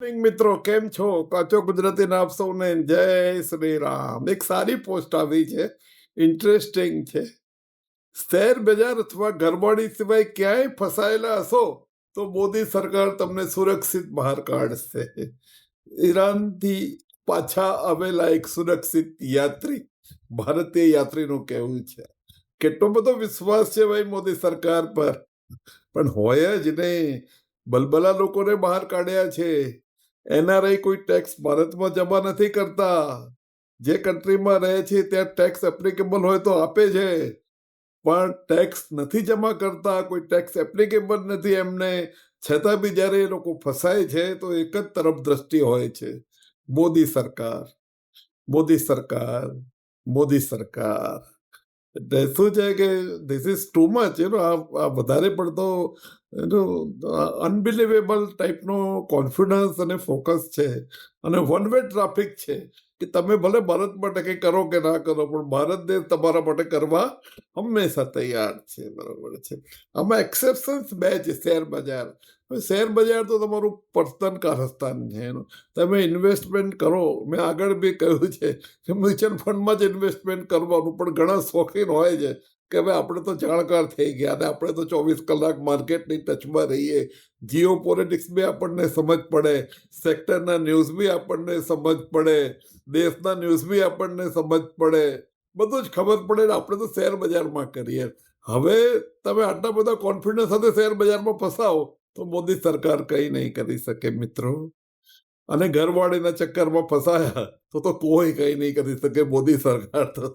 મિત્રો કેમ છો? કાચો ગુજરાતી આપ સૌને જય શ્રી રામ. એક સારી પોસ્ટ આવી છે, ઇન્ટરેસ્ટિંગ છે. શેર બજાર અથવા ઘરવાળી સિવાય ક્યાંય ફસાયેલા હશો તો મોદી સરકાર તમને સુરક્ષિત બહાર કાઢશે. ઈરાનથી પાછા આવેલા એક સુરક્ષિત યાત્રી, ભારતીય યાત્રીનું કહેવું છે. કેટલો બધો વિશ્વાસ છે ભાઈ મોદી સરકાર પર, પણ હોય જ નહીં. બલબલા લોકોને બહાર કાઢ્યા છે. એનઆરઆઈ કોઈ ટેક્સ ભારતમાં જમા નથી કરતા. જે કન્ટ્રીમાં રહે છે ત્યાં ટેક્સ એપ્લિકેબલ હોય તો આપે છે, પણ ટેક્સ નથી જમા કરતા, કોઈ ટેક્સ એપ્લિકેબલ નથી એમને. છતાં બી જ્યારે એ લોકો ફસાય છે તો એક જ તરફ દ્રષ્ટિ હોય છે, મોદી સરકાર, મોદી સરકાર, મોદી સરકાર. એટલે શું છે કે ધીસ ઇઝ ટુ મચ, આ વધારે પડતો અનબિલિવેબલ ટાઈપનો કોન્ફિડન્સ અને ફોકસ છે. અને વન વે ટ્રાફિક છે કે તમે ભલે ભારત માટે કંઈ કરો કે ના કરો, પણ ભારત દેશ તમારા માટે કરવા હંમેશા તૈયાર છે. બરોબર છે. આમાં એક્સેપ્શન્સ બે છે. શેર બજાર, શેર બજાર તો તમારું પર્સનલ કારસ્તાન છે એનું. તમે ઇન્વેસ્ટમેન્ટ કરો, મેં આગળ બી કહ્યું છે કે મ્યુચ્યુઅલ ફંડમાં જ ઇન્વેસ્ટમેન્ટ કરવાનું, પણ ઘણા શોખીન હોય છે કે હવે આપણે તો જાણકાર થઈ ગયા અને આપણે તો 24 કલાક માર્કેટની ટચમાં રહીએ. જીઓ પોલિટિક્સ બી આપણને સમજ પડે, સેક્ટરના ન્યૂઝ બી આપણને સમજ પડે, દેશના ન્યૂઝ બી આપણને સમજ પડે, બધું જ ખબર પડે ને આપણે તો શેર બજારમાં કરીએ. હવે તમે આટલા બધા કોન્ફિડન્સ સાથે શેર બજારમાં ફસાવો તો મોદી સરકાર કંઈ નહીં કરી શકે મિત્રો. અને ઘરવાળીના ચક્કરમાં ફસાયા તો કોઈ કંઈ નહીં કરી શકે મોદી સરકાર તો.